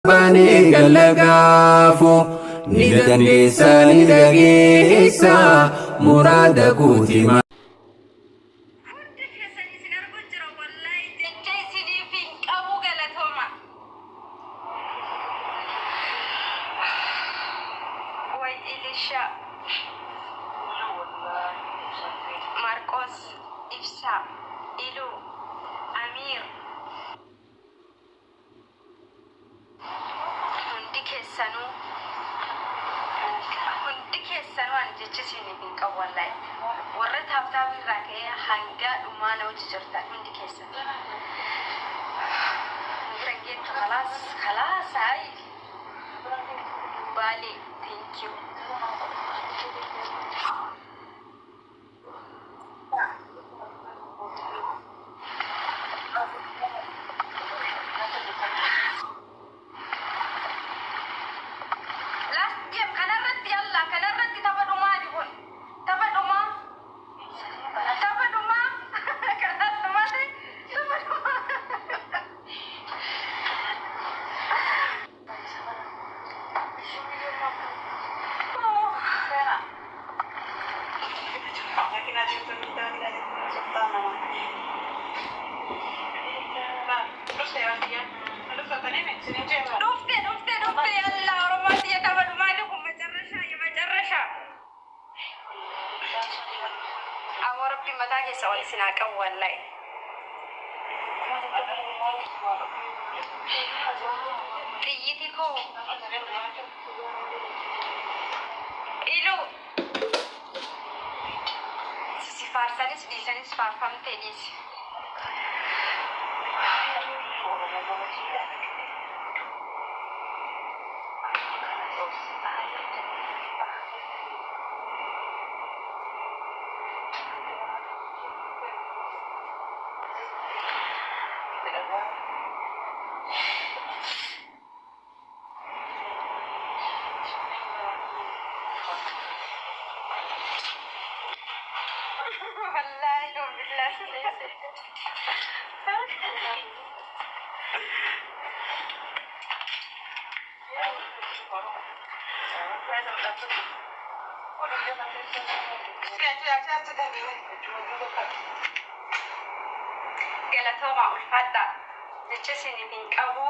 Bani galagaafu ni dandeessa ni dhageessa muraada guutima. Marcos, Ibsa, Ilu, Amir. Hundi keessanuu ani jechisini hin qabu wallahi. Warra taabtaabii irraa ka'ee hanga dhumaa na hojii jirtan hundi keessan. Bira geettu kalaas ayi. Baali, thank you. Rabbi mataa keessa ol isin haa qabu wallahi. Xiyyiti koo Ilu si faarsanis dhiisanis faarfamtee dhiisi. Wallahi no billah. Galatooma ulfaadha. Jechisini hin qabu.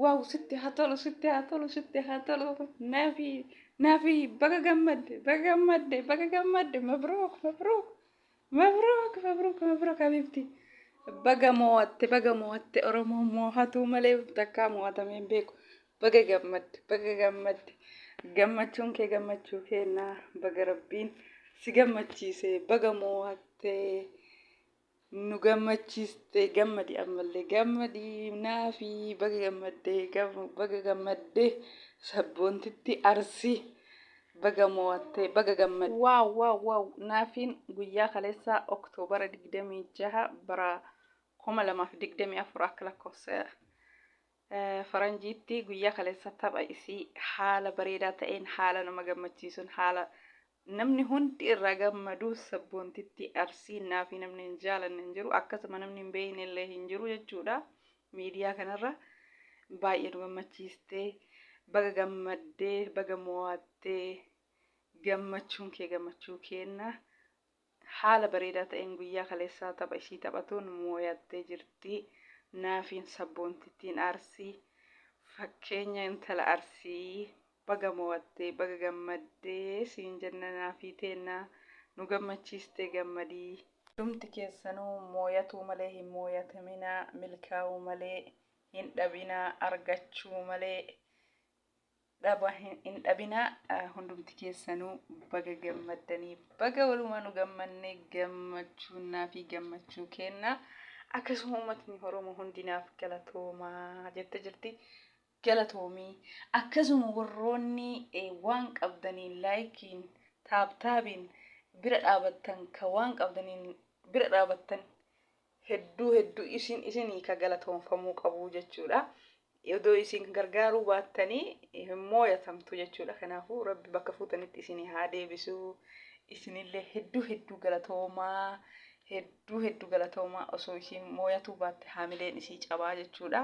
واو ستي هاتولو نافي بقى جمد مبروك حبيبتي بقى موت أرمو موهاتو ملي تكا موهاتا من بيكو بقى جمد جمتشونكي نا بقى ربين سيجمتشيسي بقى موهات nu gammachiiste gammadi ammallee gammadi naafi baga gammadde sabboontitti arsii baga mo'attee baga gammad waaw naafiin guyyaa kaleessaa Oktoobara 26 bara 2024 akka lakkoofsa faranjiitti guyyaa kaleessaa tapha isii haala bareedaa ta'een haala nama gammachiisuun haala namni hundi irraa gammadu sabboontitti arsii naafi namni hin jaalanne hin jiru akkasuma namni hin beekne illee hin jiru jechuudha. Miidiyaa kanarra baay'ee nu gammachiistee baga gammaddee baga mo'attee gammachuun kee gammachuu kenna haala bareedaa ta'een guyyaa kaleessaa tapha ishii taphatuun mo'attee jirti. Naafiin sabboontitti arsii fakkeenya intala arsii baga mo'attee baga gammaddee siin jenna naafi teenna nu gammachiistee gammadii. Dhumti keessanuu mooyatuu malee hin mooyatamina milkaa'uu malee hin dhabina argachuu malee hin dhabina hundumti keessanuu baga gammaddanii baga walumaa nu gammanne gammachuun naafi gammachuu kenna akkasuma uummatni Oromoo hundinaaf galatoomaa jette jirti. galatoomii akkasuma warroonni waan qabdaniin laayikiin taabtaabiin bira dhaabattan ka waan qabdaniin bira dhaabattan hedduu isinii ka galatoonfamuu qabu jechuudha. Yoo isin gargaaruu baattanii hin mooyatamtu jechuudha. Kanaafuu rabbi bakka fuutanitti isinii haa deebisu. Isinillee hedduu galatoomaa osoo isin mooyatuu baatte haamileen isii cabaa jechuudha.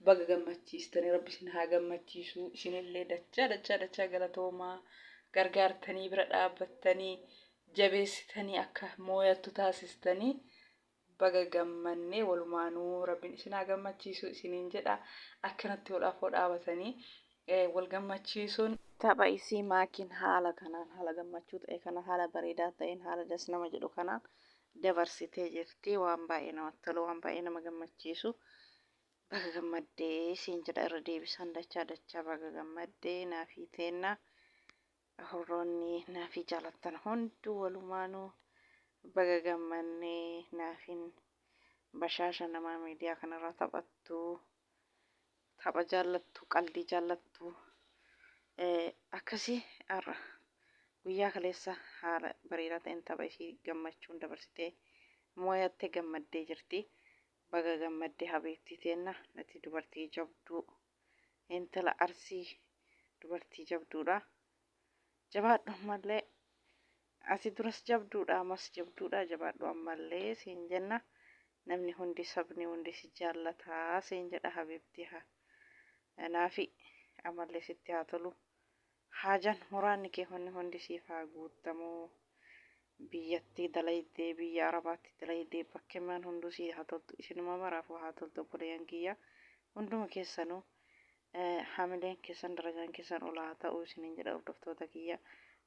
Baga gammachiistanii rabbi isin haa gammachiisu. Isinillee dachaa galatoomaa gargaartanii bira dhaabbattanii jabeessitanii akka mooyattu taasistanii baga gammannee walumaanuu rabbiin isin haa gammachiisu isiniin jedha. Akkanatti walaafoo dhaabatanii wal gammachiisuun tapha isii maakiin haala kanaan haala gammachuu ta'e kana haala bareedaa ta'een haala das nama jedhu kanaan dabarsitee jirti. Waan baay'ee namatti tolu, waan baay'ee nama gammachiisu. Baga gammaddee siin jedha irra deebisan dachaa baga gammaddee naafii teenna horroonni naafii jaalattan hunduu walumaanuu baga gammannee naafiin bashaasha namaa miidiyaa kanarraa taphattu tapha jaallattu qalbii jaallattu akkasii har'a guyyaa kaleessa haala bareedaa ta'een tapha ishii gammachuun dabarsitee mooyattee gammaddee jirti. Baga gammaddee habiibtii teenna nati dubartii jabduu intala Arsii dubartii jabduudha. Jabaadhu ammallee asii duras jabduudha ammas jabduudha. Jabaadhu ammallee siin jenna. Namni hundi sabni hundi si jaallataa siin jedha habiibtii naafi ammallee sitti haa tolu. Haajaan muraanni kee hundi siif haa guutamuu. Biyyatti dalaydee biyya Arabaatti dalaydee bakkeewwan hunduu si haa toltu. Isinuma maraafuu haa toltu obboleeyyan kiyya. Hunduma keessanuu haamileen keessan darajaan keessan ol haa ta'uu isiniin jedha hordoftoota kiyya.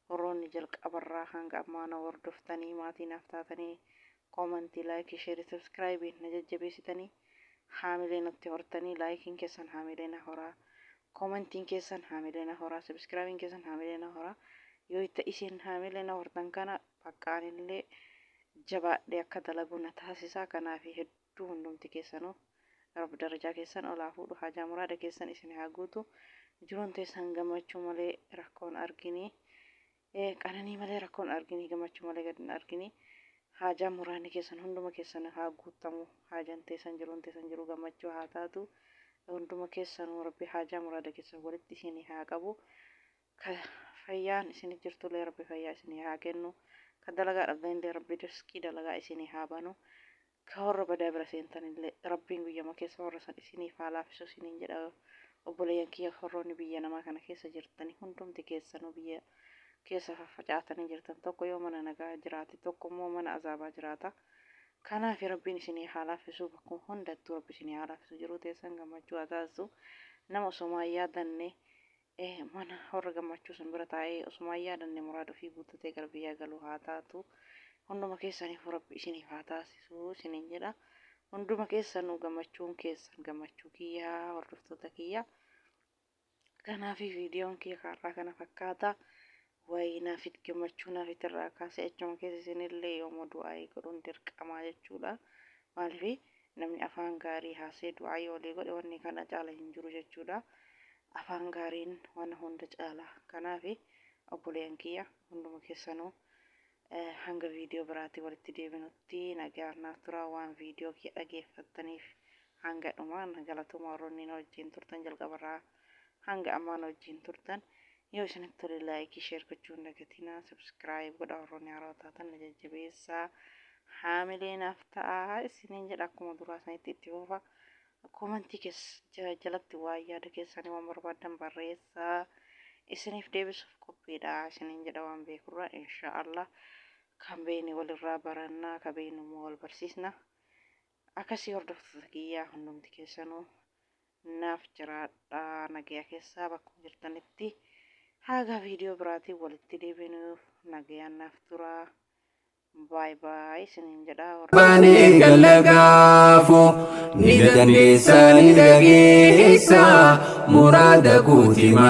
Warroonni jalqabarraa hanga ammaana hordoftanii maatii naaf taatanii koomentii laayikii sheerii sabskiraayibii na jajjabeessitanii haamilee natti hortanii laayikiin keessan haamilee na horaa. Koomentiin keessan haamilee na horaa. Sabskiraayibiin keessan haamilee na horaa. Yoo itti isin haamilee na hortan kana baqqaanillee jabaadhee akka dalagu na taasisaa. Kanaaf hedduu hundumti keessanuu rabbi darajaa keessan olaa fuudhu. Haajaa muraada keessan isin haa guutu. Jiruun teessan gammachuu malee rakkoon arginii. Qananii malee rakkoon arginii gammachuu malee gadin arginii. Haajaa muraanni keessan hunduma keessan haa guutamu. Haajaan teessan jiruun teessan jiru gammachuu haa taatu. Hunduma keessanuu rabbi haajaa muraada keessan walitti isin haa qabu. Fayyaan isin jirtullee rabbi fayyaa isin haa kennu. Ka dalagaa dhabdanillee rabbi riskii dalagaa isin haa banu. Ka warra badaa bira seentanillee rabbiin guyyama keessa warra san isiniif haa laaffisu isiniin jedha obboleeyyan kiyya. Horroonni biyya namaa kana keessa jirtanii hundumti keessanuu biyya keessa faffacaatanii jirtan tokko yoo mana nagaa jiraate tokko immoo mana azaabaa jiraata. Kanaaf rabbiin isinii haa laaffisu bakkuma hundattuu rabbi isinii haa laaffisu. Jiruu teessan gammachuu haa taasisu. Nama osoo yaadanne mana horra gammachuu san bira taa'ee osoo yaadanne muraada ofii guuttatee gara biyyaa galuu haa taatu. Hunduma keessaniif rabbi isiniif haa taasisu isiniin jedha. Hunduma keessanuu gammachuun keessan gammachuu kiyyaa hordoftoota kiyya. Kanaaf viidiyoon kiyya kaarraa kana fakkaata. Wayi naafit gammachuu naafit irraa kaasee achuma keessa isinillee yooma du'aa godhuun dirqamaa jechuudha. Maaliif namni afaan gaarii haasee du'aa olii godhe wanni kana caala hin jiru jechuudha. Afaan gaariin waan hunda caala. Kanaaf obboleeyyan kiyya hunduma keessanuu hanga viidiyoo biraatii walitti deebinutti nagaan naaf tura. Waan viidiyoo kiyya dhageeffattaniif hanga dhumaan galatuma warroonni na wajjin turtan jalqabarraa hanga ammaan wajjin turtan. Yoo isinitti tole laayikii sheer gochuu hin dagatinaa. Sabskiraayib godhaa warroonni haaraa taatan na jajjabeessaa. Haamilee naaf ta'aa isiniin jedha akkuma duraa sanitti itti fufa. Koomentii keessa jalatti waan yaada keessanii waan barbaadan barreessaa. Isiniif deebisuuf qophiidha isiniin jedha waan beekurraa inshaallah. Kan beekne walirraa barannaa kan beeknu immoo wal barsiisna. Akkasii hordoftoota kiyyaa hundumti keessanuu naaf jiraadhaa nagaya keessaa bakkuma jirtanitti. Haga viidiyoo biraatii walitti deebinuuf nagayaan naaf tura. Bye bye isiniin jedha. Bani galagaafu ni dandeessa ni dhageessa muraada guutima.